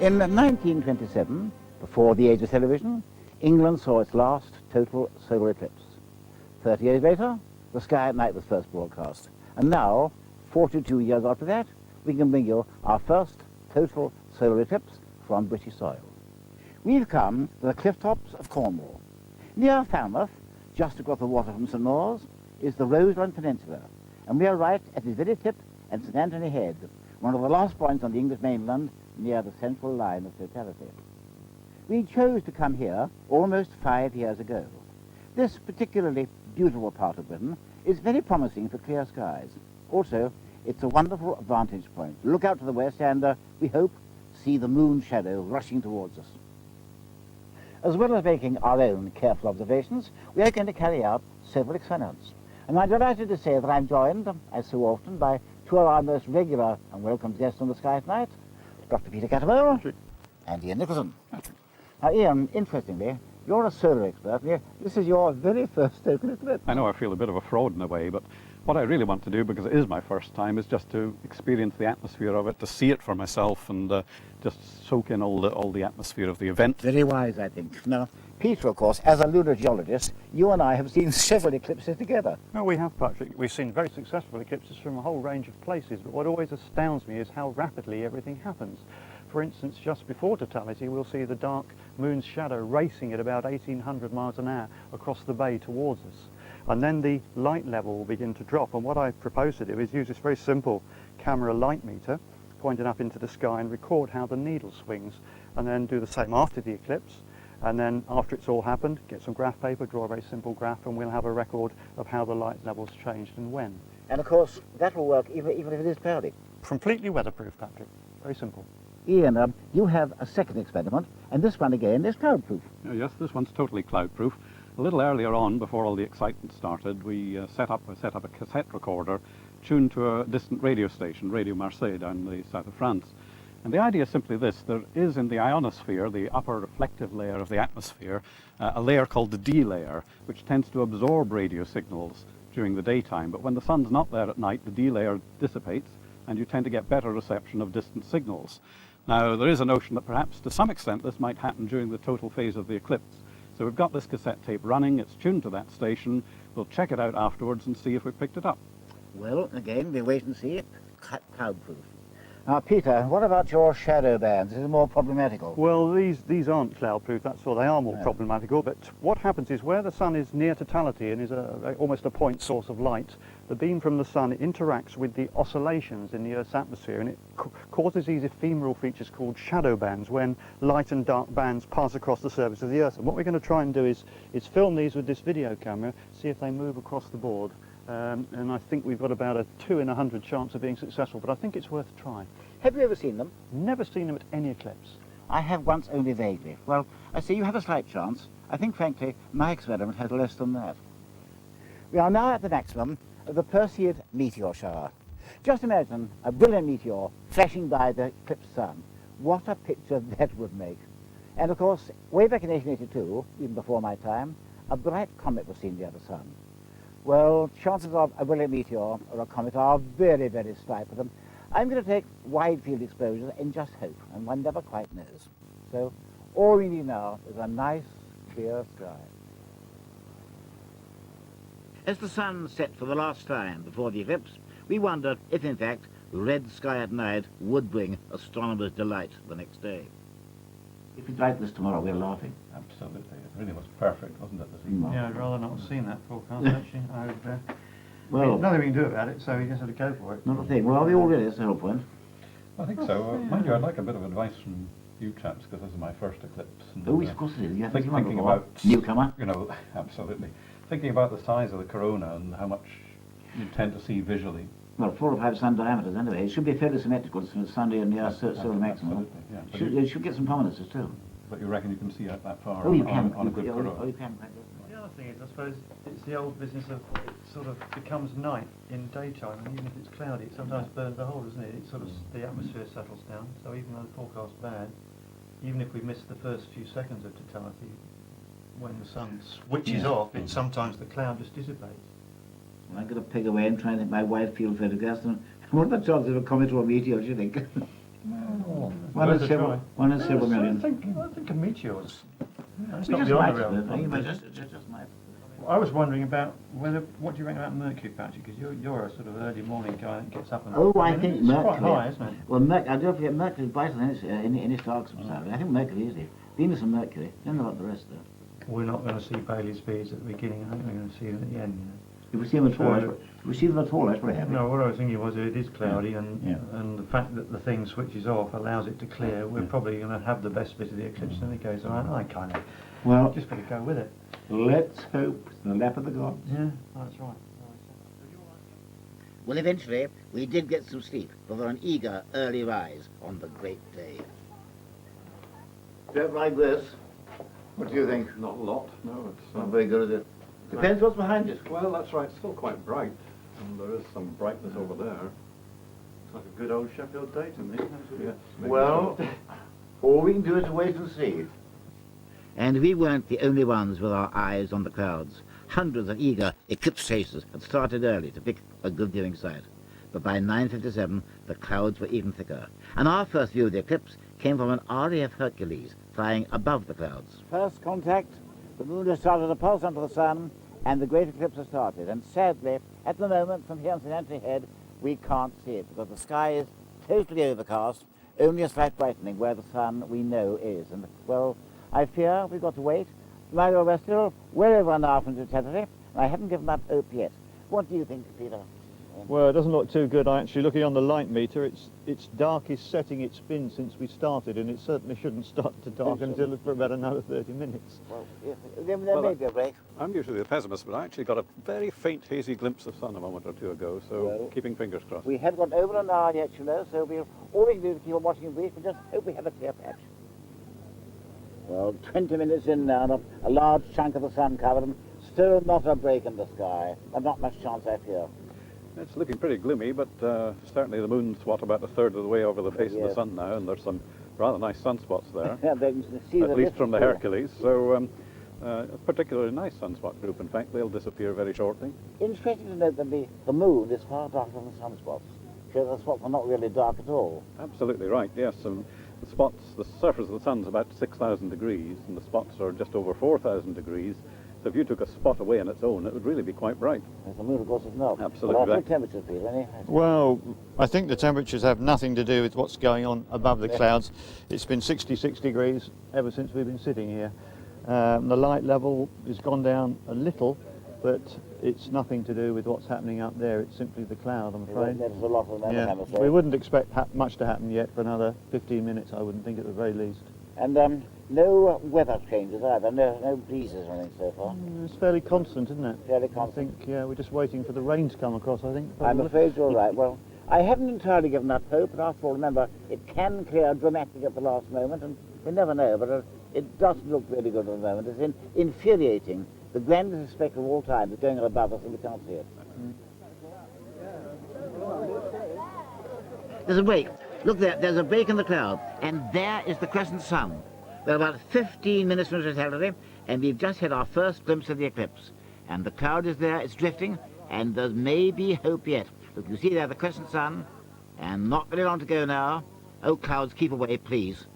In 1927, before the age of television, England saw its last total solar eclipse. 30 years later, The Sky at Night was first broadcast. And now, 42 years after that, we can bring you our first total solar eclipse from British soil. We've come to the cliff tops of Cornwall. Near Falmouth, just across the water from St. Mawes, is the Roseland Peninsula, and we are right at its very tip at St. Anthony Head, one of the last points on the English mainland near the central line of totality. We chose to come here almost 5 years ago. This particularly beautiful part of Britain is very promising for clear skies. Also, it's a wonderful vantage point. Look out to the west and, we hope, see the moon shadow rushing towards us. As well as making our own careful observations, we are going to carry out several experiments. And I'm delighted to say that I'm joined, as so often, by two of our most regular and welcome guests on The Sky at Night, Dr. Peter Cattermole and Ian Nicholson. Now, Ian, interestingly, you're a solar expert. This is your very first total eclipse. I know I feel a bit of a fraud in a way, but what I really want to do, because it is my first time, is just to experience the atmosphere of it, to see it for myself and just soak in all the atmosphere of the event. Very wise, I think. Now, Peter, of course, as a lunar geologist, you and I have seen several eclipses together. No, we have, Patrick. We've seen very successful eclipses from a whole range of places, but what always astounds me is how rapidly everything happens. For instance, just before totality, we'll see the dark moon's shadow racing at about 1800 miles an hour across the bay towards us. And then the light level will begin to drop. And what I propose to do is use this very simple camera light meter, pointing up into the sky, and record how the needle swings, and then do the same after the eclipse. And then after it's all happened, get some graph paper, draw a very simple graph, and we'll have a record of how the light levels changed and when. And of course, that will work even if it is cloudy. Completely weatherproof, Patrick. Very simple. Ian, you have a second experiment, and this one again is cloud-proof. Oh, yes, this one's totally cloud-proof. A little earlier on, before all the excitement started, we set up a cassette recorder tuned to a distant radio station, Radio Marseille, down in the south of France. And the idea is simply this: there is in the ionosphere, the upper reflective layer of the atmosphere, a layer called the D layer, which tends to absorb radio signals during the daytime. But when the sun's not there at night, the D layer dissipates, and you tend to get better reception of distant signals. Now, there is a notion that perhaps to some extent this might happen during the total phase of the eclipse. So we've got this cassette tape running, it's tuned to that station, we'll check it out afterwards and see if we picked it up. Well, again, we'll wait and see. Cloud-proof. Now, Peter, what about your shadow bands? Is it more problematical? Well, these aren't cloud-proof, that's all. They are more problematical, but what happens is where the sun is near totality and is almost a point source of light, the beam from the sun interacts with the oscillations in the Earth's atmosphere, and it causes these ephemeral features called shadow bands when light and dark bands pass across the surface of the Earth. And what we're going to try and do is film these with this video camera, see if they move across the board. And I think we've got about a 2 in 100 chance of being successful, but I think it's worth a try. Have you ever seen them? Never seen them at any eclipse. I have once, only vaguely. Well, I see you have a slight chance. I think, frankly, my experiment has less than that. We are now at the maximum of the Perseid meteor shower. Just imagine a brilliant meteor flashing by the eclipsed sun. What a picture that would make. And of course, way back in 1882, even before my time, a bright comet was seen near the sun. Well, chances of a brilliant meteor or a comet are very, very slight for them. I'm going to take wide field exposures and just hope, and one never quite knows. So all we need now is a nice, clear sky. As the sun set for the last time before the eclipse, we wondered if, in fact, the red sky at night would bring astronomers' delight the next day. If it's like this tomorrow, we're laughing. Absolutely. It really was perfect, wasn't it, this evening? Yeah, I'd rather not have seen that forecast, actually. I would, Well, nothing we can do about it, so we just have to go for it. not a thing. Well, are we all ready? That's the whole point. I think so. Mind you, I'd like a bit of advice from you chaps, because this is my first eclipse. And, Oh, yes, of course it is. You haven't seen one thinking before. about, Newcomer. you know, absolutely. Thinking about the size of the corona and how much you tend to see visually. Well, 4 or 5 sun diameters anyway. It should be fairly symmetrical from the Sunday and the solar maximum. Absolutely, yeah. It should get some prominences too. But you reckon you can see out that far Oh, you on can. a good corona? Oh, you can. The other thing is, I suppose, it's the old business of it sort of becomes night in daytime, and even if it's cloudy, it sometimes burns the hole, doesn't it? It sort of, the atmosphere settles down, so even though the forecast's bad, even if we miss the first few seconds of totality, when the sun switches off, it sometimes the cloud just dissipates. Well, I'm going to peg away and try and take my wide field photographs. And what are the chances of a comet or a meteor, do you think? Well, One in several I million. think a meteors. It's We not just beyond might the realm have of been, but possibility. just might. I was wondering about what do you reckon about Mercury, Patrick? Because you're a sort of early morning guy that gets up and... Oh, I think it's Mercury. quite high, isn't it? Well, I don't forget Mercury is brighter than any star system. I think Mercury is it. Venus and Mercury. Don't know about the rest though. We're not going to see Bailey speeds at the beginning. I think we're going to see them at the end. You know. If we see them at all, So- if we see them at all, that's pretty happy. No, what I was thinking was it is cloudy, and Yeah. and the fact that the thing switches off allows it to clear. We're probably going to have the best bit of the eclipse anyway. So I kind of Well, just got to go with it. let's hope it's the lap of the gods. Yeah, that's right. Well, eventually, we did get some sleep for an eager early rise on the great day. Don't like this. What do you think? Not a lot, no. It's Not very good, is it? Depends what's behind it. well, that's right. It's still quite bright, and there is some brightness over there. It's like a good old Sheffield day to me. Yes, maybe Well, so. all we can do is wait and see. And we weren't the only ones with our eyes on the clouds. Hundreds of eager eclipse chasers had started early to pick a good viewing site. But by 9:57, the clouds were even thicker. And our first view of the eclipse came from an RAF Hercules flying above the clouds. First contact, the moon has started to pulse onto the sun, and the great eclipse has started. And sadly, at the moment, from here on St. Anthony Head, we can't see it because the sky is totally overcast, only a slight brightening where the sun we know is. And, well, I fear we've got to wait. Neither we're still well over an hour from totality, and I haven't given up hope yet. What do you think, Peter? Well, it doesn't look too good. Actually, looking on the light meter, it's darkest setting it's been since we started, and it certainly shouldn't start to darken until for about another 30 minutes. Well, there may be a break. I'm usually a pessimist, but I actually got a very faint, hazy glimpse of sun a moment or two ago, so Well, keeping fingers crossed. We have got over an hour yet, you know, so all we can do is keep on watching the brief and just hope we have a clear patch. Well, 20 minutes in now, and a large chunk of the sun covered, and still not a break in the sky, and not much chance, I fear. It's looking pretty gloomy, but certainly the moon's, about a third of the way over the face of the Yes. sun now, and there's some rather nice sunspots there, Yeah, they can see at least from the difference. Hercules. So a particularly nice sunspot group. In fact, they'll disappear very shortly. Interesting to note that the moon is far darker than the sunspots. Because the spots are not really dark at all. Absolutely right, yes. The surface of the sun's about 6,000 degrees, and the spots are just over 4,000 degrees. So if you took a spot away on its own, it would really be quite bright. The moon, of course, is not. Absolutely But right. the temperatures, Peter, any? Well, I think the temperatures have nothing to do with what's going on above the clouds. It's been 66 degrees ever since we've been sitting here. The light level has gone down a little, but it's nothing to do with what's happening up there. It's simply the cloud, I'm afraid. There's a lot of them, Yeah, I'm afraid. we wouldn't expect much to happen yet for another 15 minutes, I wouldn't think, at the very least. And no weather changes either, no breezes or anything so far. It's fairly constant, isn't it? Fairly I constant. think, yeah, we're just waiting for the rain to come across, I think. I'm afraid you're right. Well, I haven't entirely given up hope, but after all, remember, it can clear dramatically at the last moment, and we never know, but it doesn't look really good at the moment. It's infuriating. The grandest spectre of all time is going above us and we can't see it. There's a break. Look there, there's a break in the cloud, and there is the crescent sun. We're about 15 minutes from totality, and we've just had our first glimpse of the eclipse. And the cloud is there, it's drifting, and there may be hope yet. Look, you see there the crescent sun, and not very long to go now. Oh, clouds, keep away, please.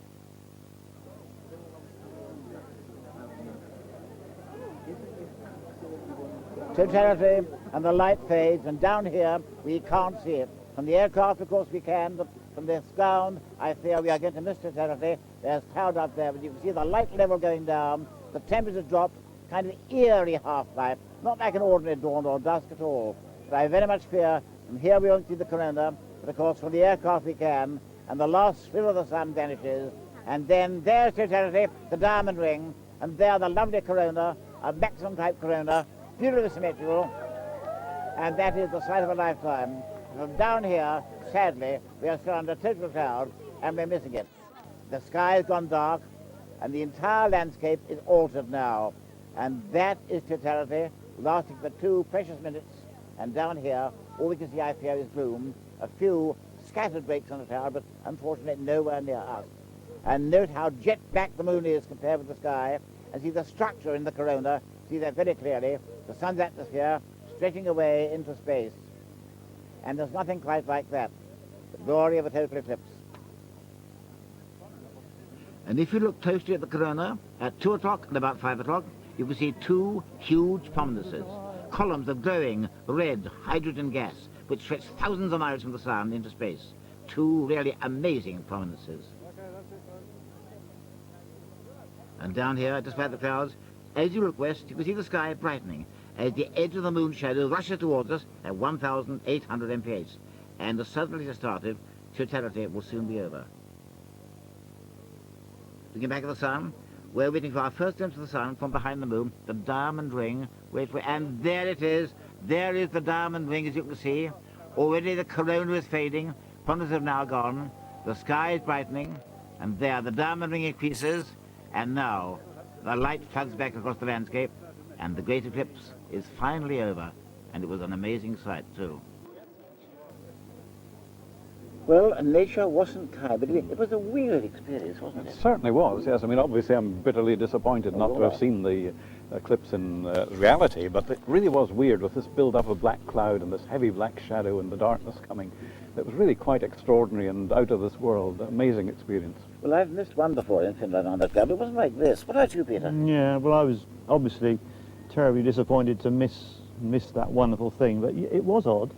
Totality, and the light fades, and down here we can't see it. From the aircraft, of course, we can, but from this ground, I fear we are going to miss totality. There's cloud up there, but you can see the light level going down, the temperature dropped, kind of eerie half-light, not like an ordinary dawn or dusk at all. But I very much fear, from here we won't see the corona, but of course from the aircraft we can, and the last sliver of the sun vanishes, and then there's totality, the diamond ring, and there the lovely corona, a maximum type corona, beautifully symmetrical, and that is the sight of a lifetime. From down here, sadly, we are still under total cloud, and we're missing it. The sky has gone dark, and the entire landscape is altered now. And that is totality, lasting for 2 precious minutes. And down here, all we can see, I fear, is gloom. A few scattered breaks on the cloud, but unfortunately nowhere near us. And note how jet black the moon is compared with the sky, and see the structure in the corona. See that very clearly, the sun's atmosphere stretching away into space. And there's nothing quite like that, the glory of a total eclipse. And if you look closely at the corona, at 2 o'clock and about 5 o'clock, you can see two huge prominences, columns of glowing red hydrogen gas, which stretch thousands of miles from the sun into space. Two really amazing prominences. And down here, despite the clouds, as you look west, you can see the sky brightening as the edge of the moon shadow rushes towards us at 1,800 mph. And the southerly has started, totality will soon be over. Looking back at the sun, we're waiting for our first glimpse of the sun from behind the moon, the diamond ring. Wait for it, and there it is. There is the diamond ring, as you can see. Already the corona is fading, prominences have now gone, the sky is brightening, and there the diamond ring increases, and now the light floods back across the landscape, and the great eclipse is finally over, and it was an amazing sight too. Well, nature wasn't kind, but it was a weird experience, wasn't it? It certainly was, yes. I mean, obviously I'm bitterly disappointed not to have seen the eclipse in reality, but it really was weird with this build-up of black cloud and this heavy black shadow and the darkness coming. It was really quite extraordinary and out of this world. Amazing experience. Well, I've missed one before in Finland on that club. It wasn't like this. What about you, Peter? Yeah, well, I was obviously terribly disappointed to miss that wonderful thing, but it was odd.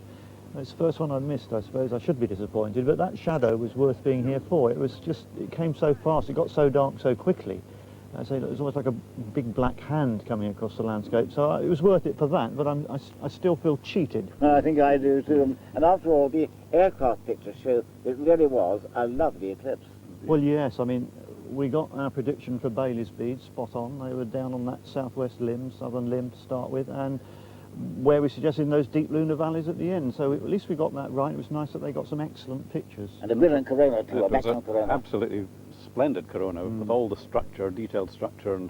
It's the first one I'd missed, I suppose. I should be disappointed, but that shadow was worth being here for. It was just, it came so fast, it got so dark so quickly. I say it was almost like a big black hand coming across the landscape, so it was worth it for that, but I still feel cheated. I think I do too. And after all, the aircraft pictures show it really was a lovely eclipse. Well, yes, I mean, we got our prediction for Baily's beads spot on. They were down on that southwest limb, southern limb to start with, and where we suggested those deep lunar valleys at the end. So at least we got that right. It was nice that they got some excellent pictures. And a brilliant corona too, a It was maximum an corona. absolutely splendid corona with all the structure, detailed structure, and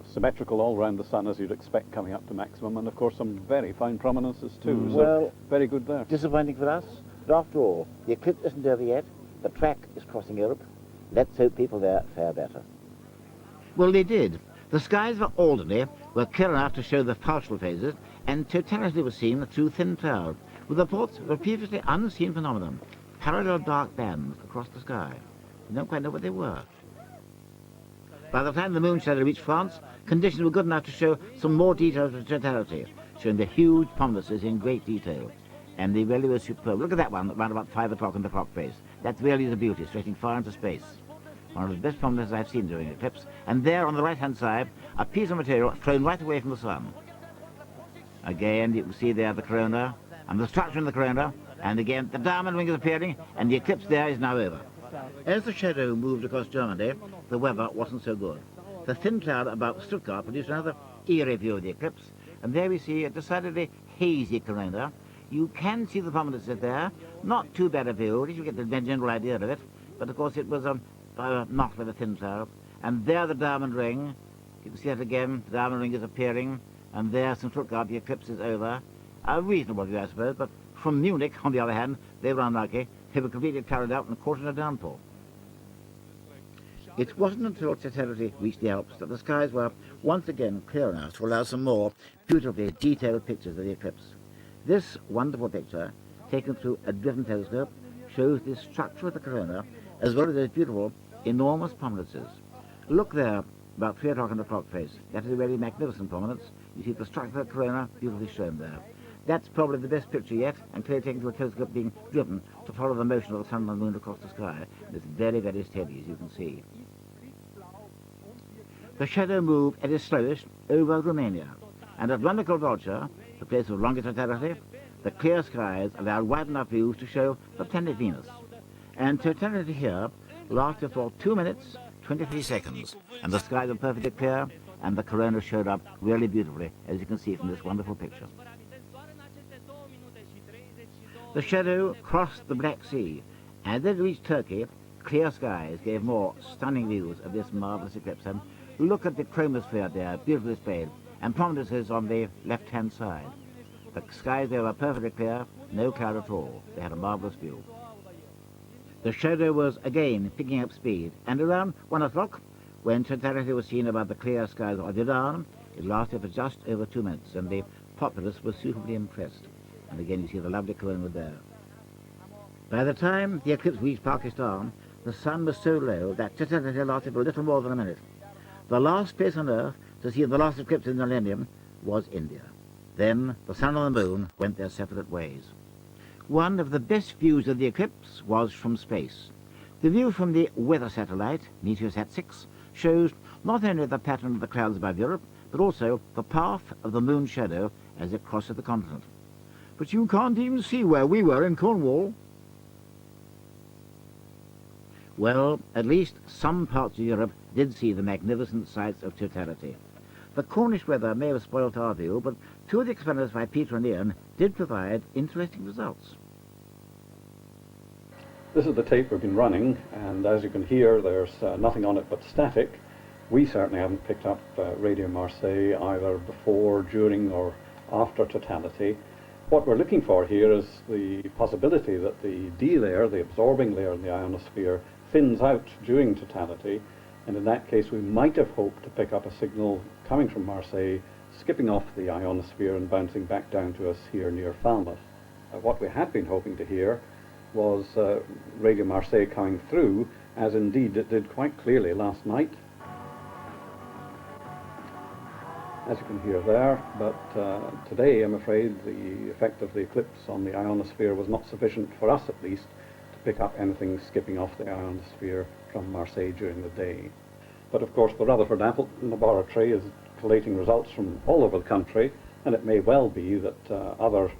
symmetrical all around the sun as you'd expect coming up to maximum, and of course some very fine prominences too. So Well, very good there. disappointing for us, but after all, the eclipse isn't over yet. The track is crossing Europe. Let's hope people there fare better. Well, they did. The skies of Alderney were clear enough to show the partial phases, and totality was seen through thin cloud, with reports of a previously unseen phenomenon, parallel dark bands across the sky. We don't quite know what they were. By the time the moon shadow reached France, conditions were good enough to show some more details of totality, showing the huge prominences in great detail. And they really were superb. Look at that one, around about 5 o'clock on the clock face. That's really the beauty, stretching far into space. One of the best prominences I've seen during the eclipse. And there on the right-hand side, a piece of material thrown right away from the sun. Again, you can see there the corona, and the structure in the corona, and again, the diamond ring is appearing, and the eclipse there is now over. As the shadow moved across Germany, the weather wasn't so good. The thin cloud above Stuttgart produced another eerie view of the eclipse, and there we see a decidedly hazy corona. You can see the prominences there, not too bad a view, at least you get the general idea of it, but of course it was not with a thin cloud. And there the diamond ring, you can see it again, the diamond ring is appearing, and there from Stuttgart the eclipse is over. A reasonable view, I suppose, but from Munich, on the other hand, they were unlucky. They were completely carried out and caught in a downpour. It wasn't until totality reached the Alps that the skies were once again clear enough to allow some more beautifully detailed pictures of the eclipse. This wonderful picture, taken through a driven telescope, shows the structure of the corona as well as those beautiful, enormous prominences. Look there, about 3 o'clock on the clock face. That is a really magnificent prominence. You see the structure of the corona beautifully shown there. That's probably the best picture yet, and clearly taken through a telescope being driven to follow the motion of the sun and the moon across the sky. It's very, very steady, as you can see. The shadow moved at its slowest over Romania, and at Rundickel Vulture, the place of longest totality, the clear skies allowed wide enough views to show the planet Venus. And totality here lasted for 2 minutes, 23 seconds, and the skies were perfectly clear, and the corona showed up really beautifully, as you can see from this wonderful picture. The shadow crossed the Black Sea, and as it reached Turkey, clear skies gave more stunning views of this marvellous eclipse. And look at the chromosphere there, beautifully displayed, and prominences on the left-hand side. The skies there were perfectly clear, no cloud at all. They had a marvellous view. The shadow was again picking up speed, and around 1 o'clock, when totality was seen above the clear skies of Iran, it lasted for just over 2 minutes, and the populace was suitably impressed. And again you see the lovely corona there. By the time the eclipse reached Pakistan, the sun was so low that totality lasted for a little more than a minute. The last place on Earth to see the last eclipse in the millennium was India. Then the sun and the moon went their separate ways. One of the best views of the eclipse was from space. The view from the weather satellite, Meteosat 6, shows not only the pattern of the clouds above Europe, but also the path of the moon's shadow as it crosses the continent. But you can't even see where we were in Cornwall. Well, at least some parts of Europe did see the magnificent sights of totality. The Cornish weather may have spoilt our view, but two of the experiments by Peter and Ian did provide interesting results. This is the tape we've been running, and as you can hear, there's nothing on it but static. We certainly haven't picked up Radio Marseille either before, during, or after totality. What we're looking for here is the possibility that the D layer, the absorbing layer in the ionosphere, thins out during totality, and in that case we might have hoped to pick up a signal coming from Marseille, skipping off the ionosphere and bouncing back down to us here near Falmouth. What we had been hoping to hear was Radio Marseille coming through, as indeed it did quite clearly last night, as you can hear there, but today I'm afraid the effect of the eclipse on the ionosphere was not sufficient for us at least to pick up anything skipping off the ionosphere from Marseille during the day. But of course the Rutherford Apple Laboratory is collating results from all over the country, and it may well be that other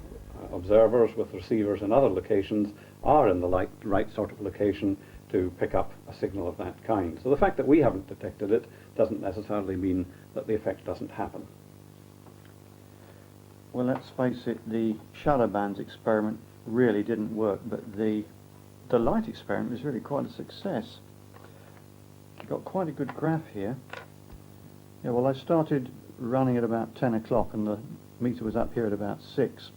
observers with receivers in other locations are in the right sort of location to pick up a signal of that kind. So the fact that we haven't detected it doesn't necessarily mean that the effect doesn't happen. Well, let's face it, the shadow bands experiment really didn't work, but the light experiment was really quite a success. You've got quite a good graph here. Yeah, well, I started running at about 10 o'clock and the meter was up here at about 6.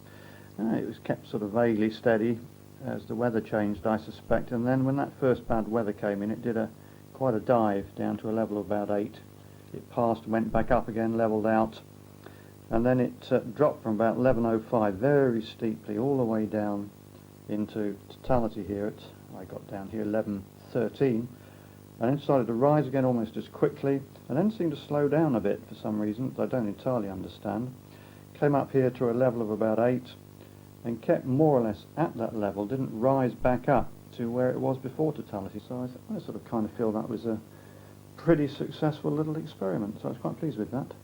It was kept sort of vaguely steady as the weather changed, I suspect, and then when that first bad weather came in, it did quite a dive down to a level of about 8. It passed, went back up again, levelled out, and then it dropped from about 11:05 very steeply all the way down into totality here I got down here 11:13, and then started to rise again almost as quickly, and then seemed to slow down a bit for some reason that I don't entirely understand. Came up here to a level of about 8, and kept more or less at that level, didn't rise back up to where it was before totality. So I sort of kind of feel that was a pretty successful little experiment, so I was quite pleased with that.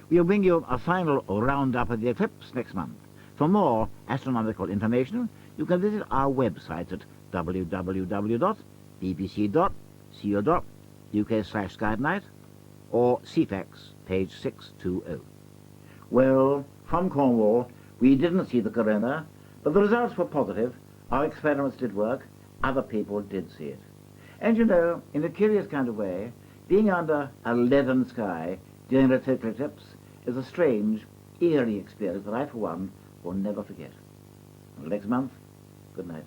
We'll bring you a final roundup of the eclipse next month. For more astronomical information, you can visit our website at www.bbc.co.uk/SkyNight or CFAX, page 620. Well, from Cornwall, we didn't see the corona, but the results were positive. Our experiments did work. Other people did see it. And you know, in a curious kind of way, being under a leaden sky during a total eclipse is a strange, eerie experience that I, for one, will never forget. Until next month, good night.